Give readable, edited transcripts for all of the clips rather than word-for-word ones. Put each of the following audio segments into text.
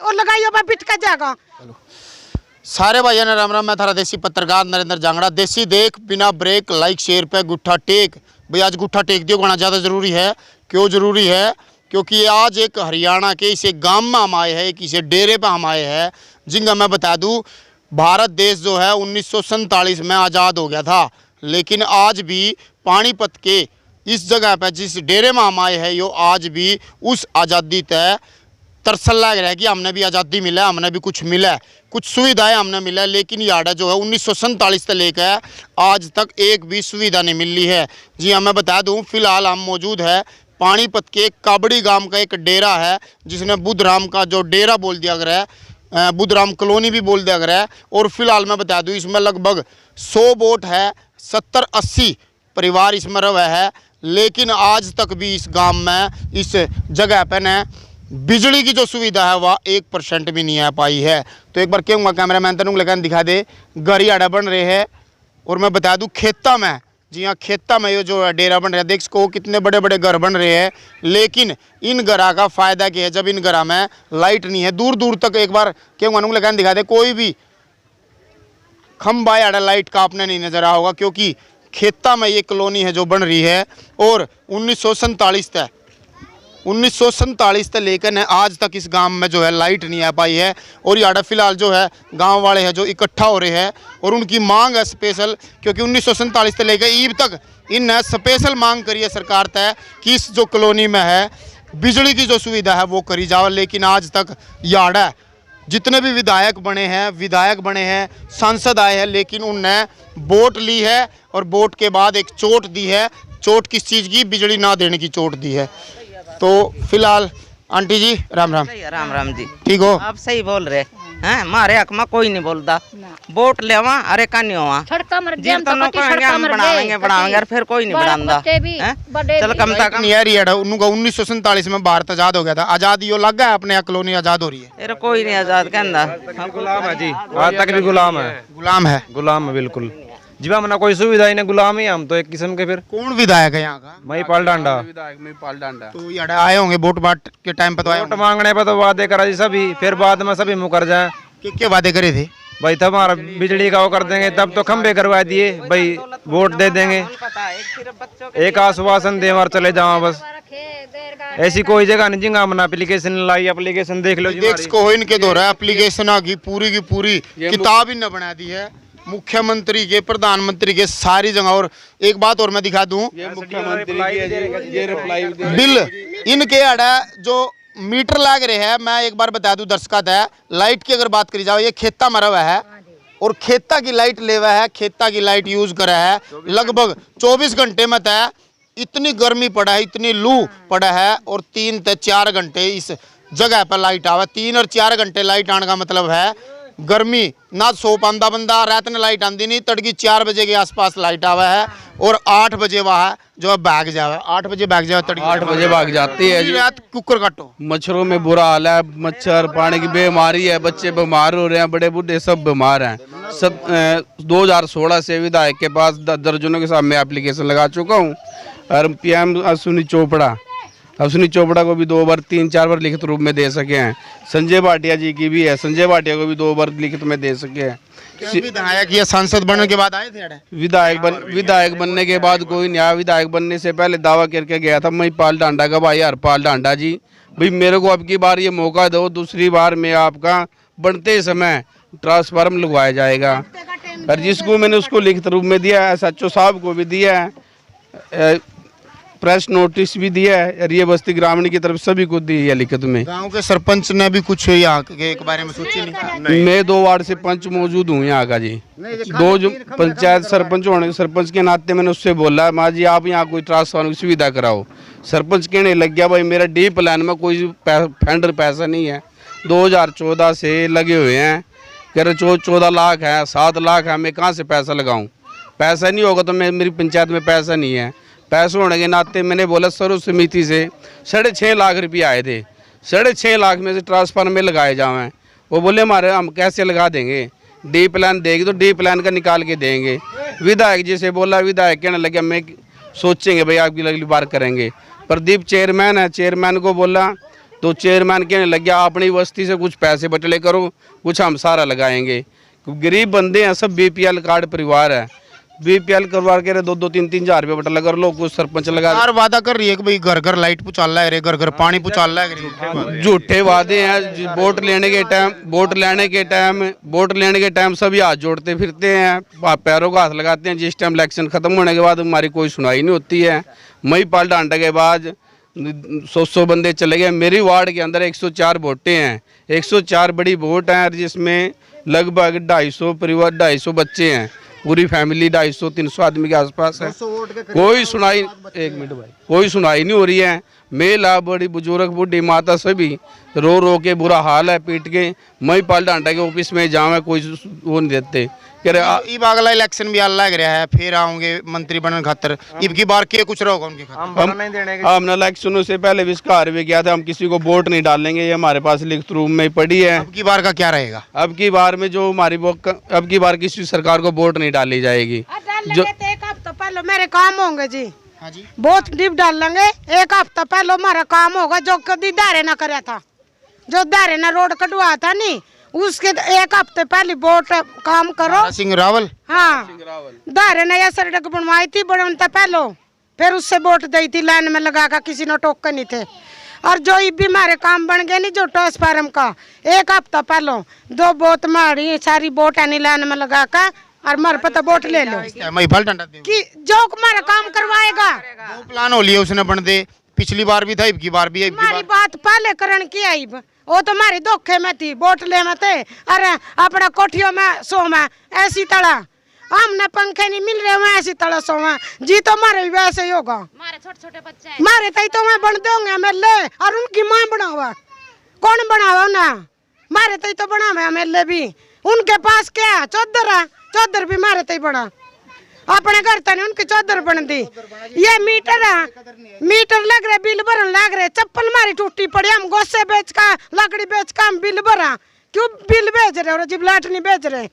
और लगाइयो बा बिट का जाएगा। सारे भाइयों ने राम राम। मैं थारा देसी पत्रकार नरेंद्र जांगड़ा। देसी देख बिना ब्रेक लाइक शेयर पे गुट्ठा टेक। भाई आज गुट्ठा टेक दियो गाना ज़्यादा ज़रूरी है। क्यों ज़रूरी है? क्योंकि आज एक हरियाणा के इसे गांव में हम आए हैं, किसी डेरे पे हम आए हैं, जिनका मैं बता दूं भारत देश जो है 1947 में आज़ाद हो गया था, लेकिन आज भी पानीपत के इस जगह पर जिस डेरे में हम आए हैं यो आज भी उस आज़ादी तय तरसल लग रहा है कि हमने भी आज़ादी मिला, हमने भी कुछ मिला, कुछ सुविधाएं हमने मिला, लेकिन याडा जो है 1947 से लेकर आज तक एक भी सुविधा नहीं मिली है। जी हाँ, मैं बता दूं फिलहाल हम मौजूद है पानीपत के काबड़ी गांव का एक डेरा है जिसने बुद्धराम का जो डेरा बोल दिया गया है, बुद्धराम कॉलोनी भी बोल दिया गया है। और फिलहाल मैं बता दूं इसमें लगभग 100 बोट है, 70-80 परिवार इसमें रहे है, लेकिन आज तक भी इस गांव में इस जगह पर न बिजली की जो सुविधा है वह 1% भी नहीं आ पाई है। तो एक बार कहूँगा कैमरामैन तनु लेकर दिखा दे, घर याडा बन रहे हैं। और मैं बता दूं खेता में, जी हाँ खेता में ये जो डेरा बन रहा है, देख सको कितने बड़े बड़े घर बन रहे हैं, लेकिन इन घरा का फ़ायदा क्या है जब इन घरा में लाइट नहीं है। दूर दूर तक एक बार कहूँगा नु लेकर दिखा दे, कोई भी खम्बा याडा लाइट का आपने नहीं नजर आ होगा, क्योंकि खेता में ये कॉलोनी है जो बन रही है। और 1947 से लेकर न आज तक इस गांव में जो है लाइट नहीं आ पाई है। और याडा फिलहाल जो है गांव वाले हैं जो इकट्ठा हो रहे हैं और उनकी मांग है स्पेशल, क्योंकि 1947 से लेकर ईब तक इन स्पेशल मांग करी है सरकार तय कि इस जो कॉलोनी में है बिजली की जो सुविधा है वो करी जाओ। लेकिन आज तक याडा जितने भी विधायक बने हैं, सांसद आए हैं, लेकिन उनने वोट ली है और वोट के बाद एक चोट दी है। चोट किस चीज़ की? बिजली ना देने की चोट दी है। तो फिलहाल आंटी जी राम राम। राम राम जी, ठीक हो? आप सही बोल रहे हैं। मारे हक में कोई नहीं बोलता, वोट लेवा अरे का नहीं हुआ जीव तो नो कहेंगे हम बढ़ावेंगे फिर कोई नहीं बढ़ांदा। चल कम तक नहीं यार यार 1947 में भारत आजाद हो गया था, आजाद यो लग गया अपने कॉलोनी आजाद हो रही है। अरे कोई नहीं आजाद कहना, गुलाम है जी, आज तक भी गुलाम है। गुलाम है बिल्कुल जी। हमने कोई सुविधा ही नहीं, गुलाम ही हम तो एक किस्म के। फिर कौन विधायक है यहाँ का? महिपाल डांडा। तो यार आए होंगे वोट बाट के टाइम पर, तो आए वोट मांगने पर तो वादे करा जी सभी, फिर बाद में सभी मुकर जाए। क्या वादे करे थे भाई? तब हमारा बिजली का वो कर देंगे, तब तो खंबे करवा दिए भाई, वोट दे देंगे, एक आश्वासन दे और चले जाओ बस। ऐसी कोई जगह नहीं जिंगा हमने एप्लीकेशन लाई, एप्लीकेशन देख लो जी। इनके द्वारा एप्लीकेशन आ गई पूरी की पूरी किताब इन्हें बना दी है, मुख्यमंत्री के प्रधानमंत्री के सारी जगह। और एक बात और मैं दिखा दूं, बिल इनके अड़ा जो मीटर लग रहे हैं, मैं एक बार बता दूं दर्शक है, लाइट की अगर बात करी जाओ ये खेता मरा हुआ है और खेता की लाइट ले हुआ है, खेता की लाइट यूज करा है लगभग 24 घंटे में तय। इतनी गर्मी पड़ा है, इतनी लू पड़ा है और 3 से 4 घंटे इस जगह पर लाइट आवा। 3 और 4 घंटे लाइट आने का मतलब है गर्मी ना सो पांदा बंदा, रात में लाइट आती नहीं, तड़की 4 बजे के आसपास लाइट आवा है और 8 बजे वहाँ जो है भाग जावे, 8 बजे भाग जावे, तड़की 8 बजे भाग जाती है। रात कुकर काटो। मच्छरों में बुरा हाल है, मच्छर पानी की बीमारी है, बच्चे बीमार हो रहे हैं, बड़े बूढ़े सब बीमार हैं। सब 2016 से विधायक के पास दर्जनों के साथ मैं एप्लीकेशन लगा चुका हूँ। और PM अश्विनी चोपड़ा को भी 2 बार 3-4 बार लिखित रूप में दे सके हैं। संजय भाटिया जी की भी है, संजय भाटिया को भी 2 बार लिखित में दे सके हैं। विधायक या सांसद बनने के बाद आए थे? विधायक बनने के बाद कोई नहीं आया। विधायक बनने से पहले दावा करके गया था महिपाल डांडा का भाई हरपाल डांडा जी, भाई मेरे को अब की बार ये मौका दो, दूसरी बार में आपका बनते समय ट्रांसफार्म लगवाया जाएगा। और जिसको मैंने उसको लिखित रूप में दिया है, SHO साहब को भी दिया है, प्रेस नोटिस भी दिया है, रिया बस्ती ग्रामीण की तरफ सभी को दी है लिखित में। गांव के सरपंच ने भी कुछ यहाँ के बारे में सोची नहीं? मैं 2 वार्ड से पंच मौजूद हूँ यहाँ का जी। 2 जो पंचायत सरपंच होने सरपंच के नाते मैंने उससे बोला माँ जी आप यहाँ कोई ट्रांसफार्मर की सुविधा कराओ। सरपंच कहने लग गया भाई मेरा डी प्लान में कोई फंड पैसा नहीं है, 2014 से लगे हुए हैं, कह रहे 14 लाख है, 7 लाख है, मैं कहाँ से पैसा लगाऊँ? पैसा नहीं होगा तो मेरी पंचायत में पैसा नहीं है। पैसे होने के नाते मैंने बोला सर्व समिति से 6.5 लाख रुपये आए थे, 6.5 लाख में से ट्रांसफार्मर में लगाए जाएँ। वो बोले हमारे हम कैसे लगा देंगे, डी प्लान देगी तो डी प्लान का निकाल के देंगे। विधायक जी से बोला, विधायक कहने लगे मैं सोचेंगे भाई आपकी अगली बार करेंगे। प्रदीप चेयरमैन है, चेयरमैन को बोला तो चेयरमैन कहने लग गया अपनी बस्ती से कुछ पैसे बटले करो, कुछ हम सारा लगाएंगे। गरीब बंदे हैं, सब बीपीएल कार्ड परिवार है, बीपीएल करवा के 2-2-3-3 हज़ार रुपये बटला कर लो, कुछ सरपंच लगा। यार वादा कर रही है कि भाई घर घर लाइट पहुंचा है, घर घर पानी पहुंचा है। झूठे वादे हैं। वोट लेने के टाइम सभी हाथ जोड़ते फिरते हैं, पैरों का हाथ लगाते हैं। जिस टाइम इलेक्शन खत्म होने के बाद हमारी कोई सुनवाई नहीं होती है। महिपाल डांडा के बाद 100 बंदे चले गए। मेरी वार्ड के अंदर 104 वोटें हैं, 104 बड़ी वोट हैं, जिसमें लगभग 250 परिवार, 250 बच्चे हैं, पूरी फैमिली 250-300 आदमी के आसपास है। कोई सुनाई, एक मिनट भाई, कोई सुनाई नहीं हो रही है। मेला बड़ी बुजुर्ग बूढ़ी माता सभी रो रो के बुरा हाल है, पीट के। महिपाल डांडा के ऑफिस में जावे कोई वो नहीं देते। कह रहे इब अगला इलेक्शन भी लग रहा है, फिर आओगे मंत्री बनने खातर, इब की बार के कुछ रहोगा उनके खातर। हमने इलेक्शनों से पहले विस्कार भी किया था, हम किसी को वोट नहीं डालेंगे, ये हमारे पास लिखित रूप में पड़ी है। अब की बार का क्या रहेगा? अब की बार में जो हमारी अब की बार किसी सरकार को वोट नहीं डाली जाएगी। जो एक हफ्ता पहले मेरे काम होंगे जी, हाँ जी, वोट डिप डाल लेंगे। एक हफ्ता पहले हमारा काम होगा, जो कभी दारे ना कराया था, जो दारे ना रोड कटवा था नहीं, उसके एक हफ्ते पहले वोट काम करो। सिंह रावल, हाँ, दारे ने यह सड़क बनवाई थी बनता पहले, फिर उससे वोट दी थी, लाइन में लगा कर, किसी ने टोक नहीं थे। और जो भी हमारे काम बन गए नहीं, जो ट्रांसफार्म का एक हफ्ता पहले 2 बोत मारी सारी वोट आनी लाइन में लगा कर, और हमारे पता वोट ले लो महिपाल डांडा कि जो हमारा काम करवाएगा। वो प्लान हो लिया उसने बन दे, पिछली बार भी था, इब की बार भी है। हमारी बात पहले करण की आई, वो तो हमारी धोखे में थी, वोट ले में थे, अरे अपना कोठियों में सो में ऐसी तड़ा, हमने पंखे नहीं मिल रहे हुए ऐसी तरह सो में जी, तो हमारे भी वैसे ही होगा। हमारे छोटे बच्चे हमारे तो मैं बन दोगे एमएलए, और उनकी माँ बनावा, कौन बनावा ना, हमारे तो बनावे एमएलए भी, उनके पास क्या है, चौधर है, चौधर भी मारे तो बना, अपने घर तक उनकी चौधर बन दी। ये मीटर है, मीटर लग रहे, बिल भरन लग रहे, चप्पल मारी टूटी पड़ी, हम गोसे बेच का, लकड़ी बेच का हम बिल भरा, क्यों बिल भेज रहे हो, जब लाट नहीं भेज रहे,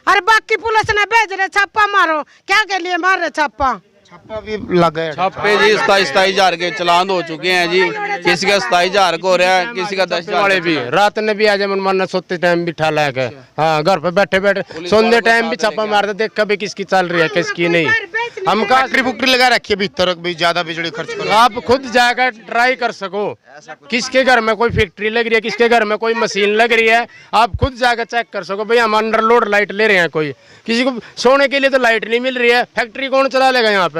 अरे बाकी पुलिस ने भेज रहे छापा मारो, क्या के लिए मार रहे छापा? छापा भी लग गए, छापे जी 27 हज़ार के चलान हो चुके हैं जी, किसी का 27 हज़ार को हो रहा है, किसी का 10 वाले भी रात ने भी आज मन सोते टाइम बिठा लाके, हाँ घर पे बैठे बैठे सोने टाइम भी छापा मारते, देख कभी किसकी चल रही है किसकी नहीं। हम फैक्ट्री फुक्ट्री लगा रखी है भीतर, ज्यादा बिजली खर्च करो, आप खुद जाकर ट्राई कर सको, किसके घर में कोई फैक्ट्री लग रही है, किसके घर में कोई मशीन लग रही है, आप खुद जाकर चेक कर सको। भाई हम अंडरलोड लाइट ले रहे हैं, कोई किसी को सोने के लिए तो लाइट नहीं मिल रही है, फैक्ट्री कौन चला लेगा यहाँ पे?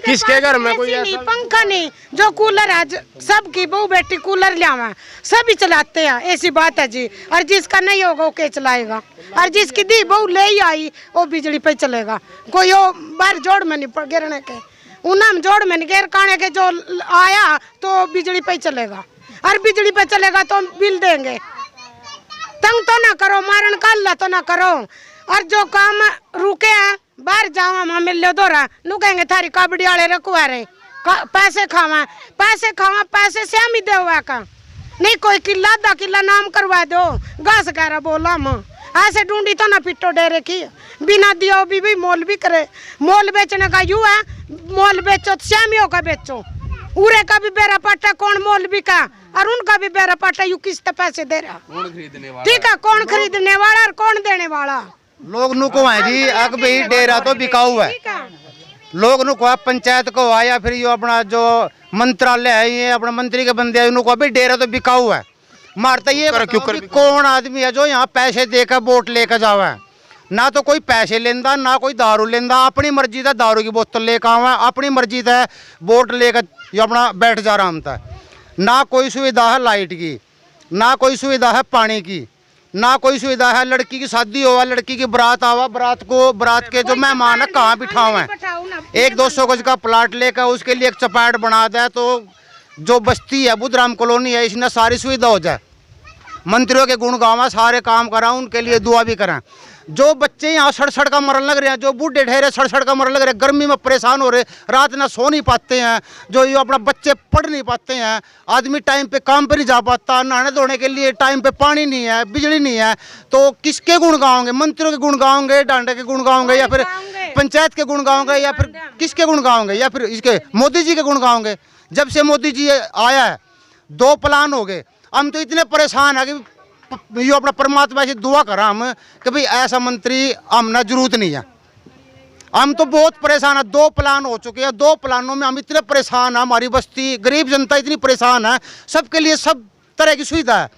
किसके घर में कोई नहीं, पंखा नहीं, जो कूलर है सबकी बहू बेटी कूलर लिया सभी चलाते हैं, ऐसी बात है जी। और जिसका नहीं होगा वो क्या चलाएगा, और जिसकी दी बहू ले ही आई वो बिजली पे चलेगा। कोई वो बाहर जोड़ में नहीं गिरने के, उन्हें जोड़ में नहीं गिर काने के, जो आया तो बिजली पे चलेगा, और बिजली पे चलेगा तो बिल देंगे। तंग तो ना करो, मारन काला तो ना करो, और जो काम रुके हैं बाहर जाओ, हम मिल लो दोरा नू कहेंगे थारी कबड्डी वाले रखवा रहे, पैसे खावा पैसे से हम ही दे का नहीं, कोई किला 10 किला नाम करवा दो, घास कह रहा बोला हम ऐसे ढूंढी तो ना पिट्टो डे रखी, बिना दियो भी मोल भी करे। मोल बेचने का यू है, मोल बेचो तो श्यामियों का बेचो, उरे का भी बेरा पाटा कौन मोल भी का, और उनका भी बेरा पाटा यू किस्त पैसे दे रहा, ठीक है, कौन खरीदने वाला और कौन देने वाला? लोग नुको है जी, अग भाई डेरा तो बिकाऊ है, लोग नुको पंचायत को है, या फिर यो अपना जो मंत्रालय है, ये अपना मंत्री के बंदे हैं, नुको भाई डेरा तो बिकाऊ है। मारता ये कौन आदमी है जो यहाँ पैसे देकर वोट लेकर जावे, ना तो कोई पैसे लेंदा, ना कोई दारू लेंदा, अपनी मर्जी का दारू की बोतल लेकर आवा, अपनी मर्जी का वोट लेकर ये अपना बैठ जा रहा हम था। ना कोई सुविधा है लाइट की, ना कोई सुविधा है पानी की, ना कोई सुविधा है, लड़की की शादी हुआ, लड़की की बारात आवा, बारात के जो मेहमान है कहाँ बिठाओ है, 100-200 गज का प्लाट लेकर उसके लिए एक चपाट बना दे, तो जो बस्ती है बुधराम कॉलोनी है, इसमें सारी सुविधा हो जाए। मंत्रियों के गुण गावा, सारे काम करा, उनके लिए दुआ भी करें। जो बच्चे यहाँ सड़ का मरन लग रहे हैं, जो बूढ़े ठहरे सड़ का मरन लग रहे हैं, गर्मी में परेशान हो रहे, रात ना सो नहीं पाते हैं, जो ये अपना बच्चे पढ़ नहीं पाते हैं, आदमी टाइम पे काम पे नहीं जा पाता, नहाने धोने के लिए टाइम पे पानी नहीं है, बिजली नहीं है, तो किसके गुण गाओगे? मंत्रियों के गुण गाओगे, डांडे के गुण गाओगे, या फिर पंचायत के गुण गाओगे, या फिर किसके गुण गाओगे, या फिर इसके मोदी जी के गुण गाओगे? जब से मोदी जी आया है 2 प्लान हो गए। हम तो इतने परेशान है कि यो अपना परमात्मा से दुआ करा हम कि भाई ऐसा मंत्री हमने जरूरत नहीं है। हम तो बहुत परेशान है, 2 प्लान हो चुके हैं, 2 प्लानों में हम इतने परेशान हैं, हमारी बस्ती गरीब जनता इतनी परेशान है, सबके लिए सब तरह की सुविधा है,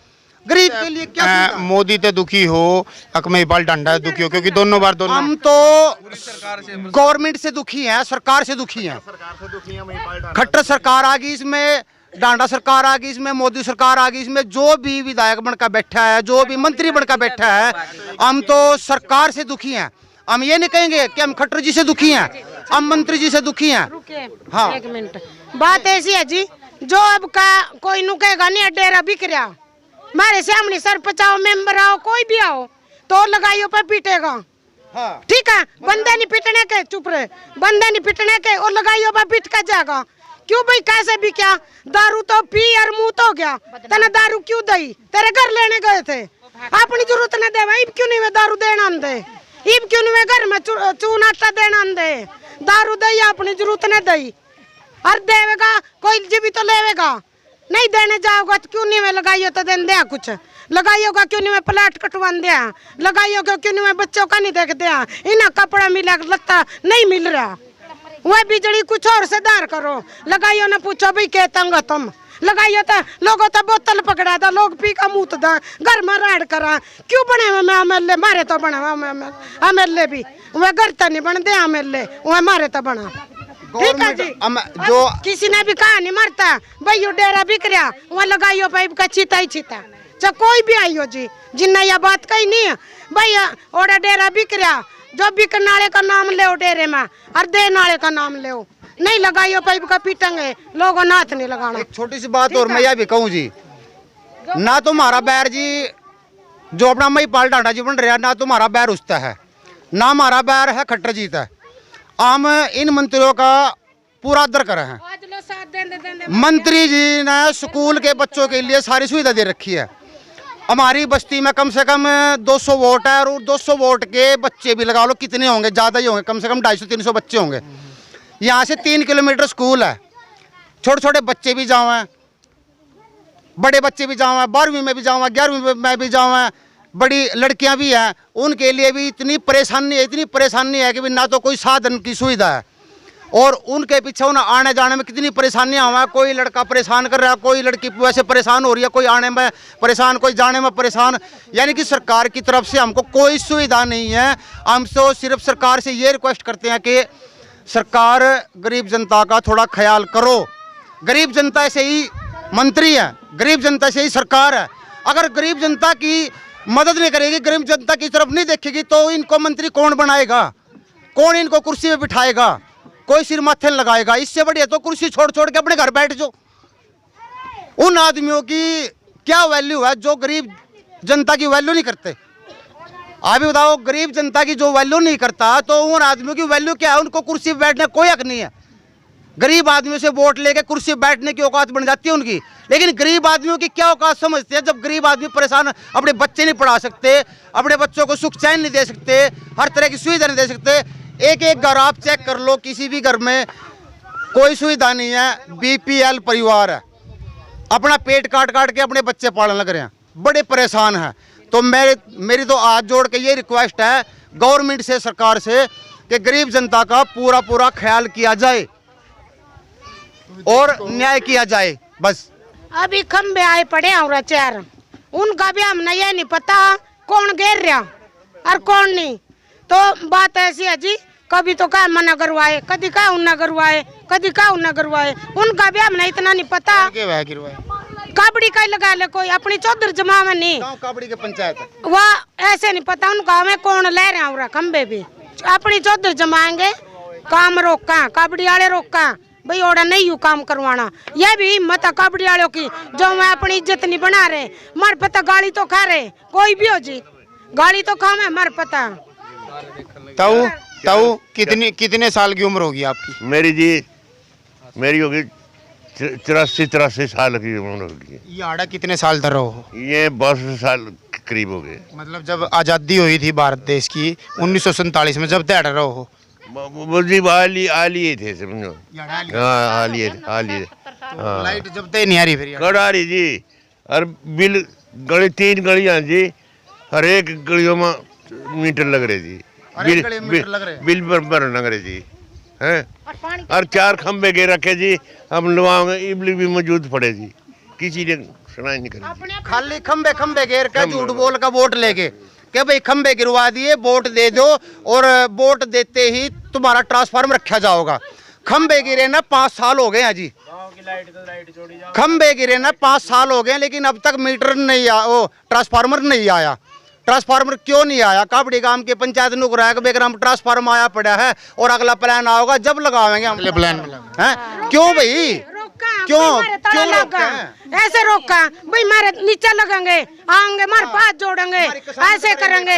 गरीब के लिए क्या सुविधा है? मोदी ते दुखी हो अकमे बाल डंडा दुखी हो, क्योंकि दोनों बार दोनों हम तो गवर्नमेंट से दुखी हैं, सरकार से दुखी हैं। खट्टर सरकार आ गई इसमें, डांडा सरकार आ गई इसमें, मोदी सरकार आ गई इसमें, जो भी विधायक बनकर बैठा है, जो भी मंत्री बनकर बैठा है, हम तो सरकार से दुखी हैं। हम ये नहीं कहेंगे कि हम खट्टर जी से दुखी हैं, हम मंत्री जी से दुखी हैं। हाँ, 1 मिनट, बात ऐसी है जी, जो अब का कोई नु कहेगा नहीं डेरा बिक रहा, मारे सामने सरपंच आओ, मेंबर आओ, कोई भी आओ तो लगाइयो पे पीटेगा। हाँ। ठीक है, बंदे नहीं पीटने के, चुप रहे, बंदे नहीं पीटने के और लगाइयो पे पीट का जाएगा। क्यों भाई, कैसे भी क्या, दारू तो पी और मुंह तो गया, तना दारू क्यों दई, तेरे घर लेने गए थे, अपनी जरूरत न दे, इब क्यों नहीं मैं दारू देना दे, इब क्यों नहीं मैं घर में चूना आटा देना दे, दारू दई अपनी जरूरत न दई, और देवेगा कोई जी भी तो लेवेगा, नहीं देने जाओगा तो क्यों नहीं मैं लगाइयो तो देन दिया, कुछ लगाइयो का क्यों नहीं मैं प्लाट कटवा दिया, लगाइयो का क्यों नहीं मैं बच्चों का नहीं देख दिया, इन्हें कपड़ा मिला लगता नहीं मिल रहा, वह बिजली कुछ और से दार करो, लगाइयो ना पूछो भाई के तंग तुम, लगाइयो तो लोगों तो बोतल पकड़ा था, लोग पी का मुँह दा, घर में राड करा, क्यों बने मैं एमएलए, मारे तो बना एमएलए भी, वह घर तो नहीं बन दे एमएलए, वह मारे तो बना। ठीक है जी, जो किसी ने भी कहा नहीं मरता भाई, यो डेरा बिक रहा, वहाँ लगाइयो पाइप का चीता ही चीता, चाहे कोई भी आइयो जी, जिन्ना यह बात कही नहीं है भाई, ओड़ा डेरा बिक रहा, जो बिक नाले का नाम ले डेरे में, और दे नाले का नाम ले, नहीं लगाइयो पाइप का पीटेंगे, लोगों ने हाथ नहीं लगाना। एक छोटी सी बात और मैं यह भी कहूँ जी, ना तुम्हारा बैर जी जो अपना महिपाल डांडा जी बन रहा, ना तुम्हारा बैर उठता है, ना हमारा बैर है खट्टर जीत है। हम इन मंत्रियों का पूरा आदर कर रहे हैं। मंत्री जी ने स्कूल के बच्चों के लिए सारी सुविधा दे रखी है। हमारी बस्ती में कम से कम 200 वोट है, और 200 वोट के बच्चे भी लगा लो कितने होंगे, ज़्यादा ही होंगे, कम से कम 250-300 बच्चे होंगे। यहाँ से 3 किलोमीटर स्कूल है, छोटे छोटे बच्चे भी जाओ हैं, बड़े बच्चे भी जाओ हैं, 12वीं में भी जाओ हैं, 11वीं में भी जाओ हैं, बड़ी लड़कियां भी हैं, उनके लिए भी इतनी परेशानी है कि ना तो कोई साधन की सुविधा है, और उनके पीछे उन्हें आने जाने में कितनी परेशानियां हुआ है। कोई लड़का परेशान कर रहा है, कोई लड़की वैसे परेशान हो रही है, कोई आने में परेशान, कोई जाने में परेशान, यानी कि सरकार की तरफ से हमको कोई सुविधा नहीं है। हम तो सिर्फ सरकार से ये रिक्वेस्ट करते हैं कि सरकार गरीब जनता का थोड़ा ख्याल करो। गरीब जनता से ही मंत्री है, गरीब जनता से ही सरकार है। अगर गरीब जनता की मदद नहीं करेगी, गरीब जनता की तरफ नहीं देखेगी, तो इनको मंत्री कौन बनाएगा, कौन इनको कुर्सी पे बिठाएगा, कोई सिर माथे लगाएगा। इससे बढ़िया तो कुर्सी छोड़ छोड़ के अपने घर बैठ जाओ। उन आदमियों की क्या वैल्यू है जो गरीब जनता की वैल्यू नहीं करते? आप ही बताओ, गरीब जनता की जो वैल्यू नहीं करता तो उन आदमियों की वैल्यू क्या है? उनको कुर्सी पे बैठने कोई हक नहीं है। गरीब आदमियों से वोट लेके कुर्सी बैठने की औकात बन जाती है उनकी, लेकिन गरीब आदमियों की क्या औकात समझते हैं? जब गरीब आदमी परेशान, अपने बच्चे नहीं पढ़ा सकते, अपने बच्चों को सुख चैन नहीं दे सकते, हर तरह की सुविधा नहीं दे सकते। एक एक घर आप चेक कर लो, किसी भी घर में कोई सुविधा नहीं है। बीपीएल परिवार है, अपना पेट काट काट के अपने बच्चे पालने लग रहे हैं, बड़े परेशान हैं। तो मेरी तो हाथ जोड़ के ये रिक्वेस्ट है गवर्नमेंट से, सरकार से, कि गरीब जनता का पूरा पूरा ख्याल किया जाए और न्याय किया जाए। बस अभी खंबे आए पड़े और 4, उनका भी हमने ये नहीं पता कौन घेर रहा और कौन नहीं। तो बात ऐसी है जी, कभी तो क्या मना करवाए, कभी क्या उन्ना करवाए, कभी क्या उन्ना करवाए, उनका भी हमने इतना नहीं पता। काबड़ी का लगा ले कोई, अपनी चौधर जमा में नहीं, काबड़ी के पंचायत वह ऐसे नहीं पता उनका, हमें कौन ले रहे हैं। खंबे भी अपनी चौधर जमाएंगे, काम रोका, काबड़ी वाले रोका भाई, ओड़ा नहीं यू काम करवाना। यह भी हिम्मत है काबड़ी वालों की, जो मैं अपनी इज्जत नहीं बना रहे। मर पता गाली तो खा रहे, कोई भी हो जी, गाली तो खा, मैं मर पता। ताऊ कितने साल की उम्र होगी आपकी? मेरी होगी 83 साल की उम्र होगी। ये आड़ा कितने साल तक रहो हो? ये 22 साल करीब हो गए। मतलब जब आज़ादी हुई थी भारत देश की 1947 में, जब तैयार रहो हो? जी आलिए थे समझो। हाँ आलिए हाँ। लाइट जब तक नहीं आ रही फिर कड़ आ रही जी। और बिल गली 3 गलियां जी, हर एक गलियों में मीटर लग रहे जी। बिल पर लग रहे जी हैं। और 4 खंबे के रखे जी, हम लोग इबली भी मौजूद पड़े जी, किसी ने सुनाई नहीं करी। खाली खंबे खंबे घेर के झूठ बोल का वोट लेके कि भाई खंबे गिरवा दिए, वोट दे दो, और वोट देते ही तुम्हारा ट्रांसफार्मर रखा जाओगा। खंबे गिरे ना 5 साल हो गए हैं जी, खंबे गिरे ना 5 साल हो गए, लेकिन अब तक मीटर नहीं आया, वो ट्रांसफार्मर नहीं आया। ट्रांसफार्मर क्यों नहीं आया? काबड़ी गांव के पंचायत नुक रहा है कि बेग्राम ट्रांसफार्मर आया पड़ा है और अगला प्लान आओगा जब लगावेंगे हम। अगले प्लान हैं क्यों भाई, क्यों ऐसे रोका भाई, मारे नीचे लगेंगे, आएंगे मारे पास जोड़ेंगे, ऐसे करेंगे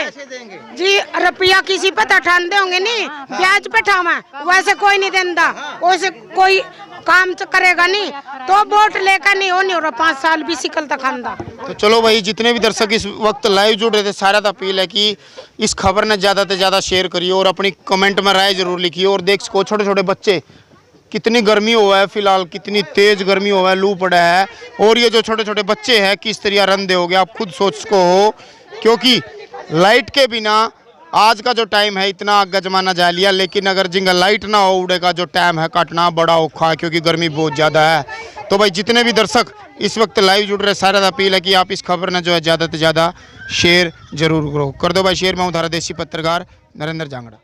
जी। रुपया किसी पे ठान देंगे नहीं, ब्याज पे ठावा, वैसे कोई नहीं देता, वैसे कोई काम करेगा नहीं, तो वोट लेकर नहीं हो रहा। 5 साल भी सिकल तक खानदा। तो चलो भाई, जितने भी दर्शक इस वक्त लाइव जुड़ रहे थे, सारा तो अपील है कि इस खबर ने ज़्यादा से ज़्यादा शेयर करिए और अपनी कमेंट में राय जरूर लिखिए। और देख सको छोटे छोटे बच्चे, कितनी गर्मी हुआ है फिलहाल, कितनी तेज गर्मी हुआ है, लू पड़ा है, और ये जो छोटे छोटे बच्चे हैं किस तरह रंधे हो गए, आप खुद सोच सको हो। क्योंकि लाइट के बिना आज का जो टाइम है इतना आग का जमाना जा लिया, लेकिन अगर जिंगा लाइट ना हो उड़ेगा जो टाइम है काटना बड़ा औखा है, क्योंकि गर्मी बहुत ज़्यादा है। तो भाई जितने भी दर्शक इस वक्त लाइव जुड़ रहे, सारा अपील है कि आप इस खबर ने जो है ज़्यादा से ज़्यादा शेयर जरूर कर दो भाई। शेयर में हूँ धारा देसी पत्रकार नरेंद्र जांगड़ा।